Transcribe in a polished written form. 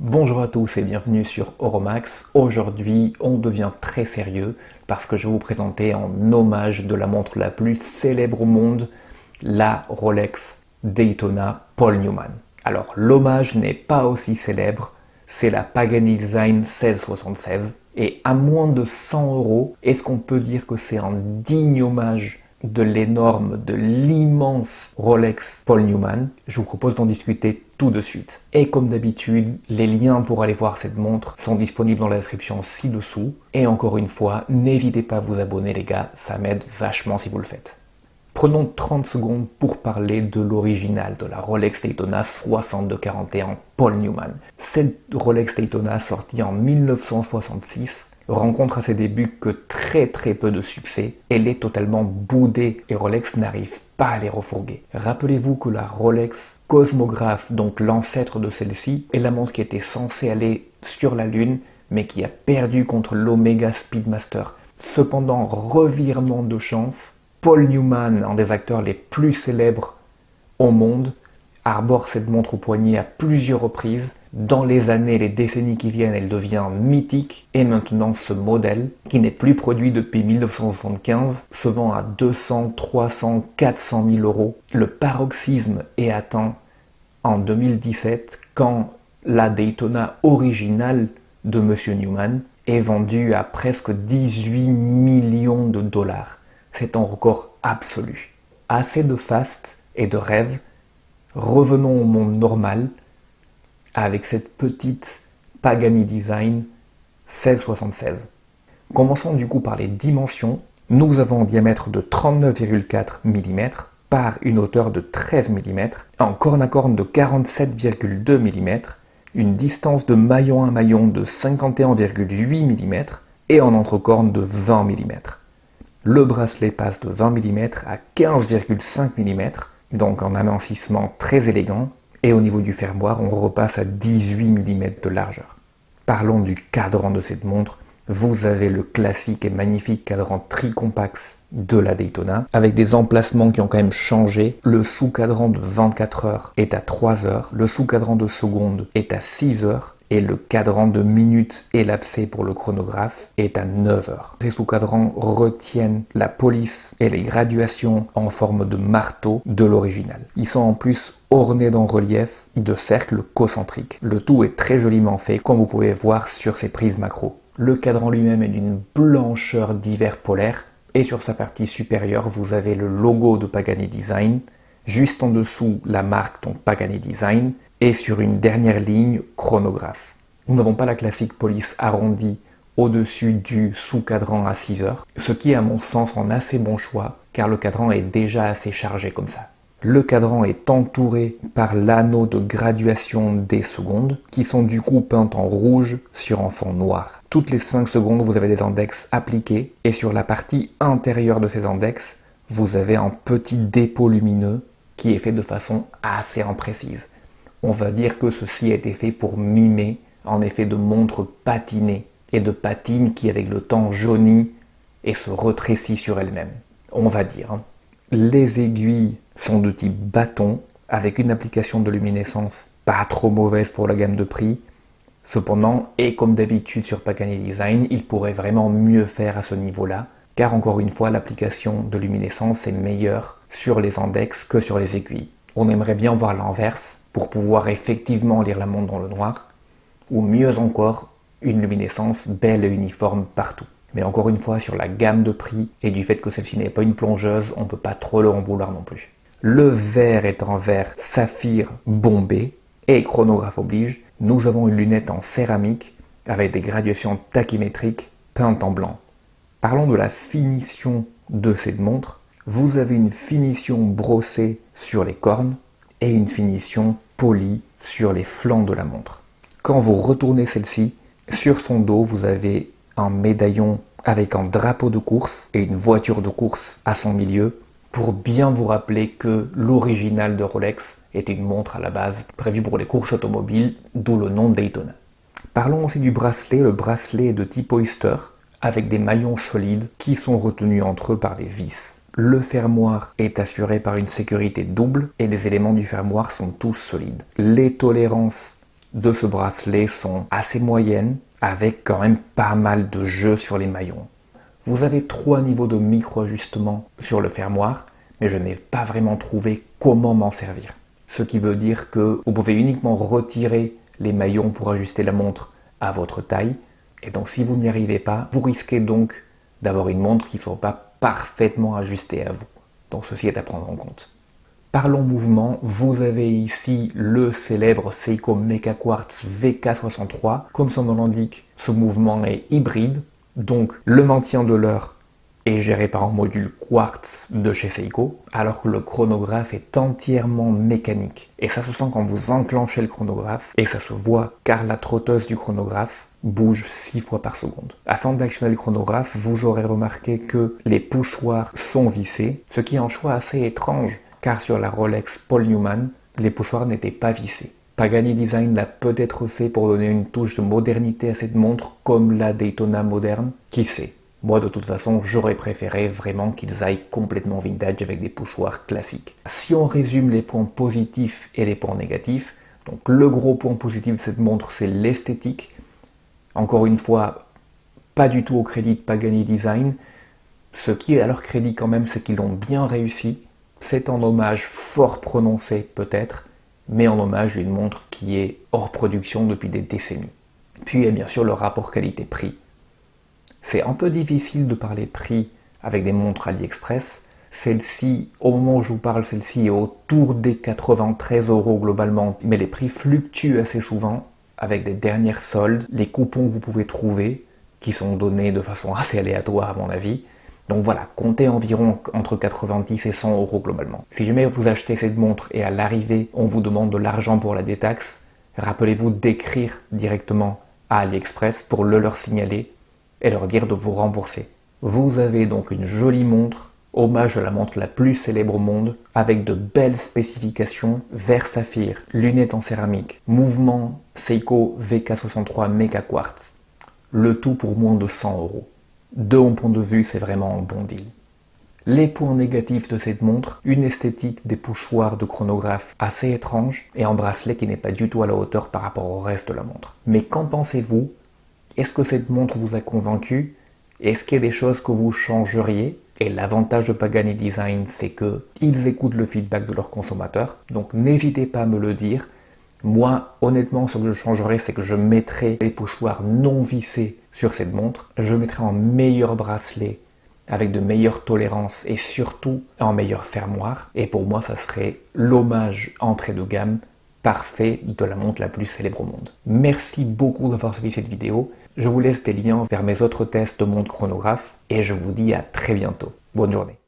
Bonjour à tous et bienvenue sur Oromax. Aujourd'hui, on devient très sérieux parce que je vais vous présenter en hommage de la montre la plus célèbre au monde, la Rolex Daytona Paul Newman. Alors, l'hommage n'est pas aussi célèbre, c'est la Pagani Design 1676 et à moins de 100 €, est-ce qu'on peut dire que c'est un digne hommage de l'énorme, de l'immense Rolex Paul Newman? Je vous propose d'en discuter tout de suite. Et comme d'habitude, les liens pour aller voir cette montre sont disponibles dans la description ci-dessous. Et encore une fois, n'hésitez pas à vous abonner les gars, ça m'aide vachement si vous le faites. Prenons 30 secondes pour parler de l'original de la Rolex Daytona 6241 Paul Newman. Cette Rolex Daytona sortie en 1966 rencontre à ses débuts que très peu de succès. Elle est totalement boudée et Rolex n'arrive pas à les refourguer. Rappelez-vous que la Rolex Cosmograph, donc l'ancêtre de celle-ci, est la montre qui était censée aller sur la Lune, mais qui a perdu contre l'Omega Speedmaster. Cependant, revirement de chance, Paul Newman, un des acteurs les plus célèbres au monde, arbore cette montre au poignet à plusieurs reprises. Dans les années, les décennies qui viennent, elle devient mythique. Et maintenant, ce modèle, qui n'est plus produit depuis 1975, se vend à 200, 300, 400 000 €. Le paroxysme est atteint en 2017 quand la Daytona originale de Monsieur Newman est vendue à presque 18 millions de $. C'est un record absolu. Assez de faste et de rêve. Revenons au monde normal avec cette petite Pagani Design 1676. Commençons du coup par les dimensions. Nous avons un diamètre de 39,4 mm par une hauteur de 13 mm, un corne à corne de 47,2 mm, une distance de maillon à maillon de 51,8 mm et un entrecorne de 20 mm. Le bracelet passe de 20 mm à 15,5 mm, donc un amincissement très élégant, et au niveau du fermoir, on repasse à 18 mm de largeur. Parlons du cadran de cette montre. Vous avez le classique et magnifique cadran Tricompax de la Daytona, avec des emplacements qui ont quand même changé. Le sous-cadran de 24 heures est à 3 heures, le sous-cadran de seconde est à 6 heures, et le cadran de minutes élapsé pour le chronographe est à 9 heures. Ces sous-cadrans retiennent la police et les graduations en forme de marteau de l'original. Ils sont en plus ornés d'un relief de cercles concentriques. Le tout est très joliment fait, comme vous pouvez voir sur ces prises macro. Le cadran lui-même est d'une blancheur d'hiver polaire, et sur sa partie supérieure, vous avez le logo de Pagani Design, juste en dessous la marque donc Pagani Design, et sur une dernière ligne, chronographe. Nous n'avons pas la classique police arrondie au-dessus du sous-cadran à 6 heures, ce qui est à mon sens un assez bon choix, car le cadran est déjà assez chargé comme ça. Le cadran est entouré par l'anneau de graduation des secondes, qui sont du coup peintes en rouge sur un fond noir. Toutes les 5 secondes, vous avez des index appliqués, et sur la partie intérieure de ces index, vous avez un petit dépôt lumineux qui est fait de façon assez imprécise. On va dire que ceci a été fait pour mimer un effet de montre patinée et de patine qui avec le temps jaunit et se rétrécit sur elle-même. On va dire. Les aiguilles sont de type bâton avec une application de luminescence pas trop mauvaise pour la gamme de prix. Cependant, et comme d'habitude sur Pagani Design, il pourrait vraiment mieux faire à ce niveau-là, car encore une fois, l'application de luminescence est meilleure sur les index que sur les aiguilles. On aimerait bien voir l'inverse pour pouvoir effectivement lire la montre dans le noir, ou mieux encore, une luminescence belle et uniforme partout. Mais encore une fois, sur la gamme de prix et du fait que celle-ci n'est pas une plongeuse, on ne peut pas trop leur en vouloir non plus. Le verre est un verre saphir bombé, et chronographe oblige, nous avons une lunette en céramique avec des graduations tachymétriques peintes en blanc. Parlons de la finition de cette montre. Vous avez une finition brossée sur les cornes et une finition polie sur les flancs de la montre. Quand vous retournez celle-ci, sur son dos, vous avez un médaillon avec un drapeau de course et une voiture de course à son milieu pour bien vous rappeler que l'original de Rolex était une montre à la base prévue pour les courses automobiles, d'où le nom Daytona. Parlons aussi du bracelet. Le bracelet est de type Oyster avec des maillons solides qui sont retenus entre eux par des vis. Le fermoir est assuré par une sécurité double et les éléments du fermoir sont tous solides. Les tolérances de ce bracelet sont assez moyennes, avec quand même pas mal de jeu sur les maillons. Vous avez 3 niveaux de micro-ajustement sur le fermoir, mais je n'ai pas vraiment trouvé comment m'en servir. Ce qui veut dire que vous pouvez uniquement retirer les maillons pour ajuster la montre à votre taille. Et donc si vous n'y arrivez pas, vous risquez donc d'avoir une montre qui ne soit pas parfaitement ajustée à vous. Donc ceci est à prendre en compte. Parlons mouvement, vous avez ici le célèbre Seiko Mecha Quartz VK63. Comme son nom l'indique, ce mouvement est hybride, donc le maintien de l'heure est géré par un module quartz de chez Seiko, alors que le chronographe est entièrement mécanique. Et ça se sent quand vous enclenchez le chronographe, et ça se voit car la trotteuse du chronographe bouge 6 fois par seconde. Afin d'actionner le chronographe, vous aurez remarqué que les poussoirs sont vissés, ce qui est un choix assez étrange, car sur la Rolex Paul Newman, les poussoirs n'étaient pas vissés. Pagani Design l'a peut-être fait pour donner une touche de modernité à cette montre, comme la Daytona moderne, qui sait. Moi, de toute façon, j'aurais préféré vraiment qu'ils aillent complètement vintage avec des poussoirs classiques. Si on résume les points positifs et les points négatifs, donc le gros point positif de cette montre, c'est l'esthétique. Encore une fois, pas du tout au crédit de Pagani Design. Ce qui est à leur crédit quand même, c'est qu'ils l'ont bien réussi. C'est un hommage fort prononcé peut-être, mais en hommage à une montre qui est hors production depuis des décennies. Puis il y a bien sûr le rapport qualité-prix. C'est un peu difficile de parler prix avec des montres AliExpress. Celle-ci, au moment où je vous parle, celle-ci est autour des 93 € globalement, mais les prix fluctuent assez souvent avec des dernières soldes, les coupons que vous pouvez trouver, qui sont donnés de façon assez aléatoire à mon avis. Donc voilà, comptez environ entre 90 et 100 € globalement. Si jamais vous achetez cette montre et à l'arrivée, on vous demande de l'argent pour la détaxe, rappelez-vous d'écrire directement à AliExpress pour le leur signaler et leur dire de vous rembourser. Vous avez donc une jolie montre, hommage à la montre la plus célèbre au monde, avec de belles spécifications, verre saphir, lunettes en céramique, mouvement Seiko VK63 Mecha Quartz. Le tout pour moins de 100 €. De mon point de vue, c'est vraiment un bon deal. Les points négatifs de cette montre, une esthétique des poussoirs de chronographe assez étrange et un bracelet qui n'est pas du tout à la hauteur par rapport au reste de la montre. Mais qu'en pensez-vous? Est-ce que cette montre vous a convaincu? Est-ce qu'il y a des choses que vous changeriez? Et l'avantage de Pagani Design, c'est qu'ils écoutent le feedback de leurs consommateurs. Donc n'hésitez pas à me le dire. Moi, honnêtement, ce que je changerais, c'est que je mettrais les poussoirs non vissés sur cette montre. Je mettrais un meilleur bracelet avec de meilleures tolérances et surtout un meilleur fermoir. Et pour moi, ça serait l'hommage entrée de gamme parfait de la montre la plus célèbre au monde. Merci beaucoup d'avoir suivi cette vidéo. Je vous laisse des liens vers mes autres tests de montres chronographes et je vous dis à très bientôt. Bonne journée.